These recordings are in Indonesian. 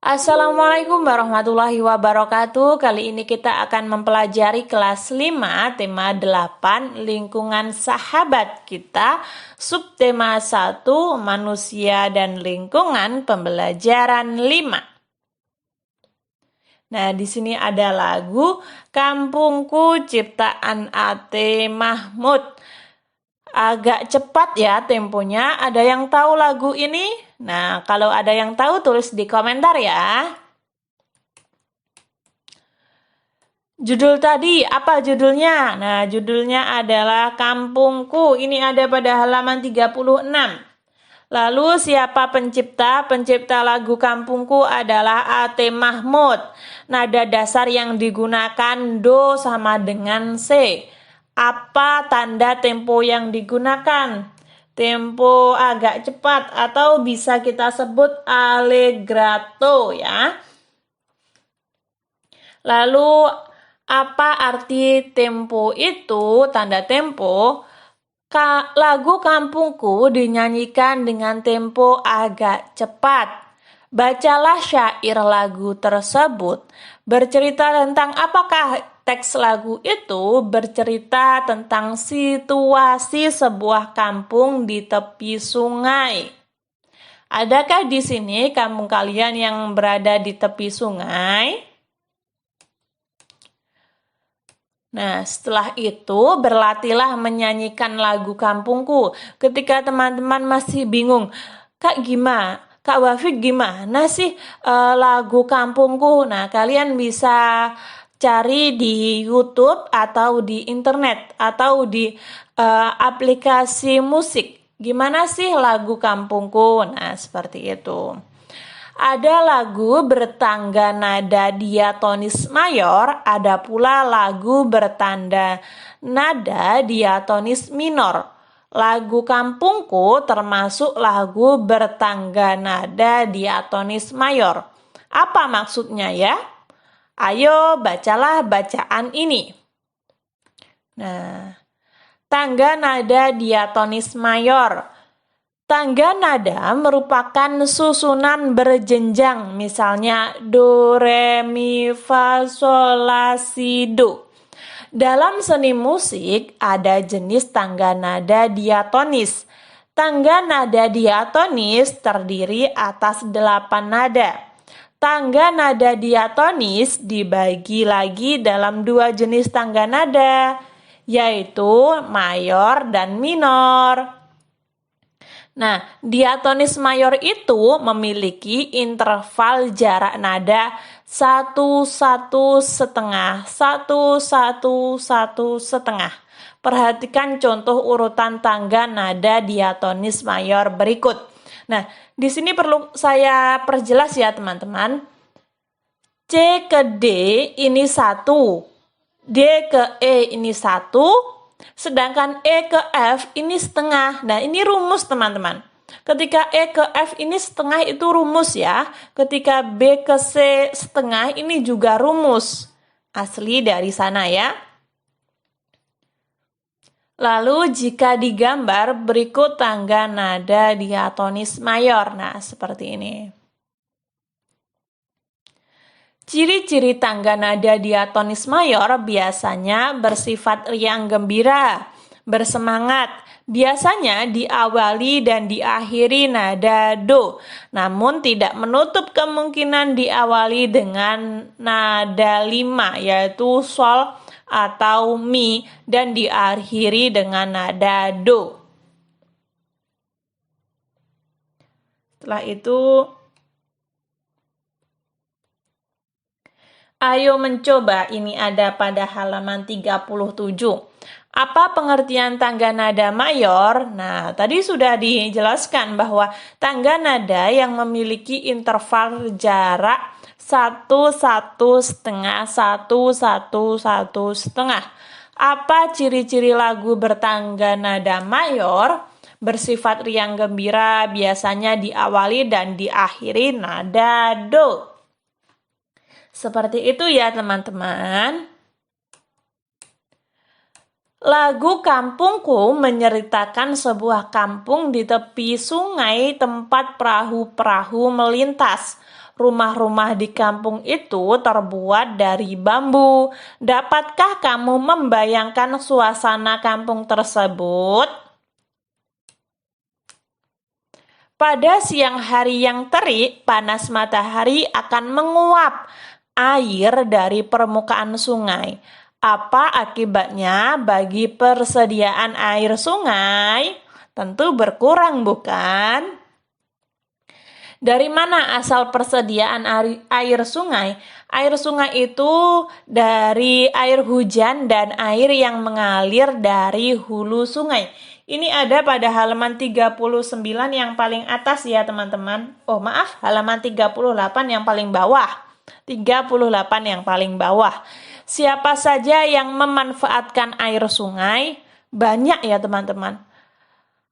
Assalamualaikum warahmatullahi wabarakatuh. Kali ini kita akan mempelajari kelas 5, tema 8, lingkungan sahabat kita, subtema 1, manusia dan lingkungan, pembelajaran 5. Nah, di sini ada lagu Kampungku ciptaan A.T. Mahmud. Agak cepat ya temponya. Ada yang tahu lagu ini? Nah, kalau ada yang tahu tulis di komentar ya. Judul tadi, apa judulnya? Nah, judulnya adalah Kampungku. Ini ada pada halaman 36. Lalu siapa pencipta? Pencipta lagu Kampungku adalah A.T. Mahmud. Nada dasar yang digunakan Do sama dengan C. Apa tanda tempo yang digunakan? Tempo agak cepat atau bisa kita sebut allegretto ya. Lalu apa arti tempo itu? Tanda tempo. Lagu Kampungku dinyanyikan dengan tempo agak cepat. Bacalah syair lagu tersebut. Bercerita tentang apakah teks lagu itu? Bercerita tentang situasi sebuah kampung di tepi sungai. Adakah di sini kampung kalian yang berada di tepi sungai? Nah, setelah itu berlatihlah menyanyikan lagu Kampungku. Ketika teman-teman masih bingung, Kak Wafid gimana sih lagu Kampungku? Nah, kalian bisa cari di YouTube atau di internet atau di aplikasi musik. Gimana sih lagu Kampungku? Nah, seperti itu. Ada lagu bertangga nada diatonis mayor, ada pula lagu bertanda nada diatonis minor. Lagu Kampungku termasuk lagu bertangga nada diatonis mayor. Apa maksudnya ya? Ayo bacalah bacaan ini. Nah, tangga nada diatonis mayor. Tangga nada merupakan susunan berjenjang, misalnya do, re, mi, fa, sol, la, si, do. Dalam seni musik ada jenis tangga nada diatonis. Tangga nada diatonis terdiri atas 8 nada. Tangga nada diatonis dibagi lagi dalam 2 jenis tangga nada, yaitu mayor dan minor. Nah, diatonis mayor itu memiliki interval jarak nada 1-1,5, 1-1,1,5. Perhatikan contoh urutan tangga nada diatonis mayor berikut. Nah, di sini perlu saya perjelas ya teman-teman. C ke D ini 1, D ke E ini 1, sedangkan E ke F ini setengah. Nah, ini rumus teman-teman. Ketika E ke F ini setengah itu rumus ya. Ketika B ke C setengah ini juga rumus. Asli dari sana ya. Lalu jika digambar berikut tangga nada diatonis mayor. Nah, seperti ini. Ciri-ciri tangga nada diatonis mayor biasanya bersifat riang gembira, bersemangat, biasanya diawali dan diakhiri nada do, namun tidak menutup kemungkinan diawali dengan nada 5, yaitu sol atau mi, dan diakhiri dengan nada do. Setelah itu, ayo mencoba, ini ada pada halaman 37. Apa pengertian tangga nada mayor? Nah, tadi sudah dijelaskan bahwa tangga nada yang memiliki interval jarak 1-1,5, 1-1,1,5. Apa ciri-ciri lagu bertangga nada mayor? Bersifat riang gembira, biasanya diawali dan diakhiri nada do. Seperti itu ya teman-teman. Lagu Kampungku menceritakan sebuah kampung di tepi sungai tempat perahu-perahu melintas. rumah-rumah di kampung itu terbuat dari bambu. Dapatkah kamu membayangkan suasana kampung tersebut? Pada siang hari yang terik, panas matahari akan menguap air dari permukaan sungai. Apa akibatnya bagi persediaan air sungai? Tentu berkurang, bukan? Dari mana asal persediaan air sungai? Air sungai itu dari air hujan dan air yang mengalir dari hulu sungai. Ini ada pada halaman 39 yang paling atas ya teman-teman. Oh maaf, halaman 38 yang paling bawah. 38 yang paling bawah. Siapa saja yang memanfaatkan air sungai? Banyak ya teman-teman.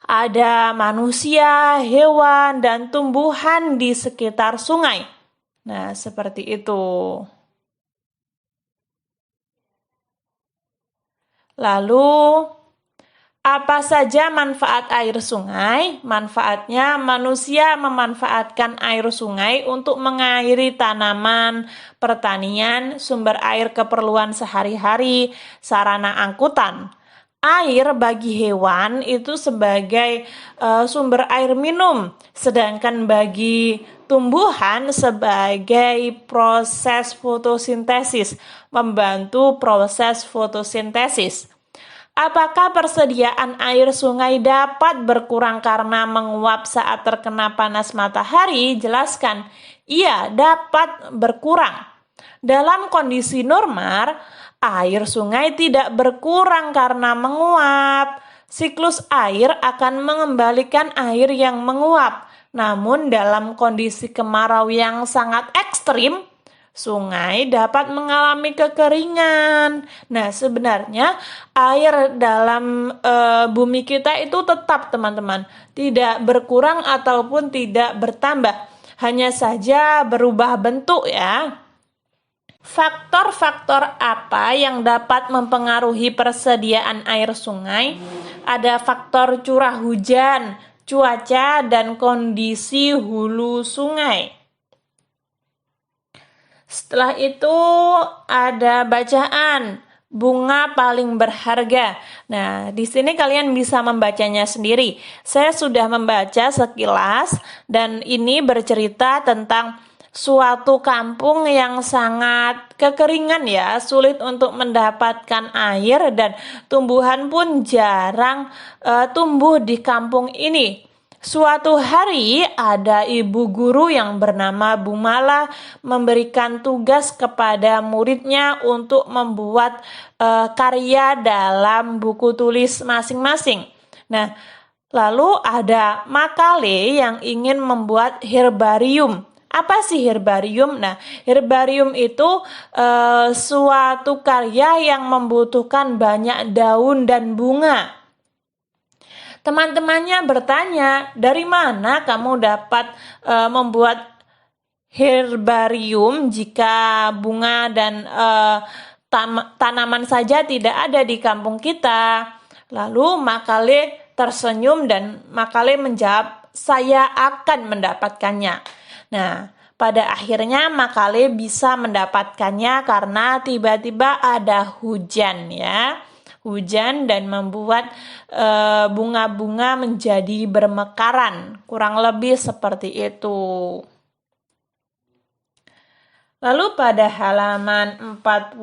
Ada manusia, hewan, dan tumbuhan di sekitar sungai. Nah, seperti itu. Lalu, apa saja manfaat air sungai? Manfaatnya manusia memanfaatkan air sungai untuk mengairi tanaman, pertanian, sumber air keperluan sehari-hari, sarana angkutan. Air bagi hewan itu sebagai sumber air minum, sedangkan bagi tumbuhan sebagai proses fotosintesis, membantu proses fotosintesis. Apakah persediaan air sungai dapat berkurang karena menguap saat terkena panas matahari? Jelaskan. Iya, dapat berkurang. Dalam kondisi normal, air sungai tidak berkurang karena menguap. Siklus air akan mengembalikan air yang menguap. Namun dalam kondisi kemarau yang sangat ekstrim, sungai dapat mengalami kekeringan. Nah, sebenarnya air dalam bumi kita itu tetap, teman-teman, tidak berkurang ataupun tidak bertambah. Hanya saja berubah bentuk ya. Faktor-faktor apa yang dapat mempengaruhi persediaan air sungai? Ada faktor curah hujan, cuaca, dan kondisi hulu sungai. Setelah itu ada bacaan bunga paling berharga. Nah, di sini kalian bisa membacanya sendiri. Saya sudah membaca sekilas dan ini bercerita tentang suatu kampung yang sangat kekeringan ya, sulit untuk mendapatkan air dan tumbuhan pun jarang tumbuh di kampung ini. Suatu hari ada ibu guru yang bernama Bu Mala memberikan tugas kepada muridnya untuk membuat karya dalam buku tulis masing-masing. Nah, lalu ada Makale yang ingin membuat herbarium. Apa sih herbarium? Nah, herbarium itu suatu karya yang membutuhkan banyak daun dan bunga. Teman-temannya bertanya, dari mana kamu dapat membuat herbarium jika bunga dan tanaman saja tidak ada di kampung kita? Lalu Makale tersenyum dan Makale menjawab, saya akan mendapatkannya. Nah, pada akhirnya Makale bisa mendapatkannya karena tiba-tiba ada hujan ya. Hujan dan membuat bunga-bunga menjadi bermekaran, kurang lebih seperti itu. Lalu pada halaman 40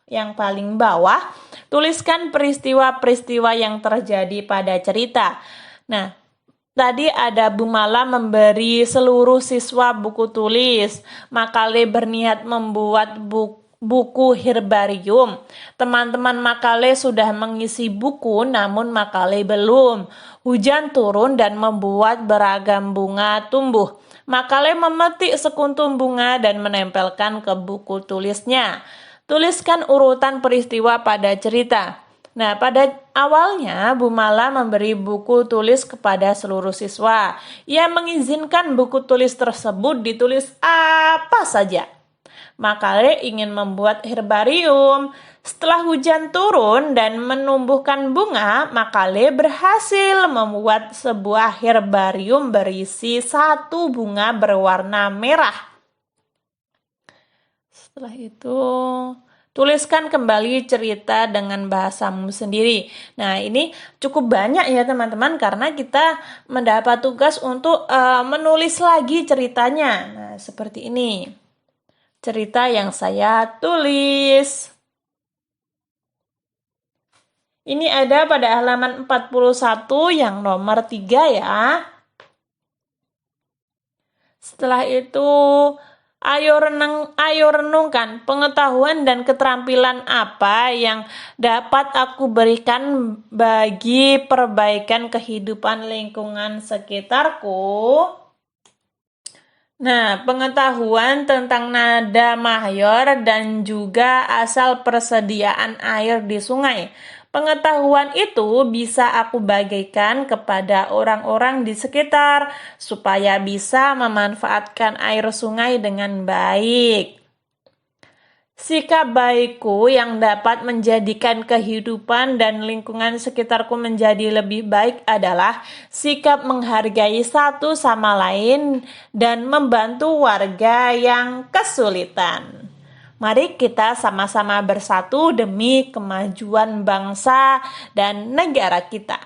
yang paling bawah, tuliskan peristiwa-peristiwa yang terjadi pada cerita. Nah, tadi ada Bu Mala memberi seluruh siswa buku tulis. Makale berniat membuat buku herbarium. Teman-teman Makale sudah mengisi buku, namun Makale belum. Hujan turun dan membuat beragam bunga tumbuh. Makale memetik sekuntum bunga dan menempelkan ke buku tulisnya. Tuliskan urutan peristiwa pada cerita. Nah, pada awalnya Bu Mala memberi buku tulis kepada seluruh siswa. Ia mengizinkan buku tulis tersebut ditulis apa saja. Makale ingin membuat herbarium. Setelah hujan turun dan menumbuhkan bunga, Makale berhasil membuat sebuah herbarium berisi 1 bunga berwarna merah. Setelah itu, tuliskan kembali cerita dengan bahasamu sendiri. Nah, ini cukup banyak ya teman-teman, karena kita mendapat tugas untuk menulis lagi ceritanya. Nah, seperti ini. Cerita yang saya tulis. Ini ada pada halaman 41 yang nomor 3 ya. Setelah itu, ayo renungkan pengetahuan dan keterampilan apa yang dapat aku berikan bagi perbaikan kehidupan lingkungan sekitarku. Nah, pengetahuan tentang nada mayor dan juga asal persediaan air di sungai. Pengetahuan itu bisa aku bagikan kepada orang-orang di sekitar supaya bisa memanfaatkan air sungai dengan baik. Sikap baikku yang dapat menjadikan kehidupan dan lingkungan sekitarku menjadi lebih baik adalah sikap menghargai satu sama lain dan membantu warga yang kesulitan. Mari kita sama-sama bersatu demi kemajuan bangsa dan negara kita.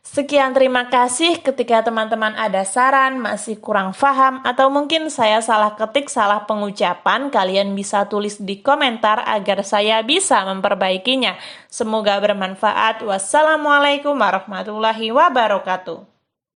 Sekian, terima kasih. Ketika teman-teman ada saran, masih kurang paham, atau mungkin saya salah ketik, salah pengucapan, kalian bisa tulis di komentar agar saya bisa memperbaikinya. Semoga bermanfaat. Wassalamualaikum warahmatullahi wabarakatuh.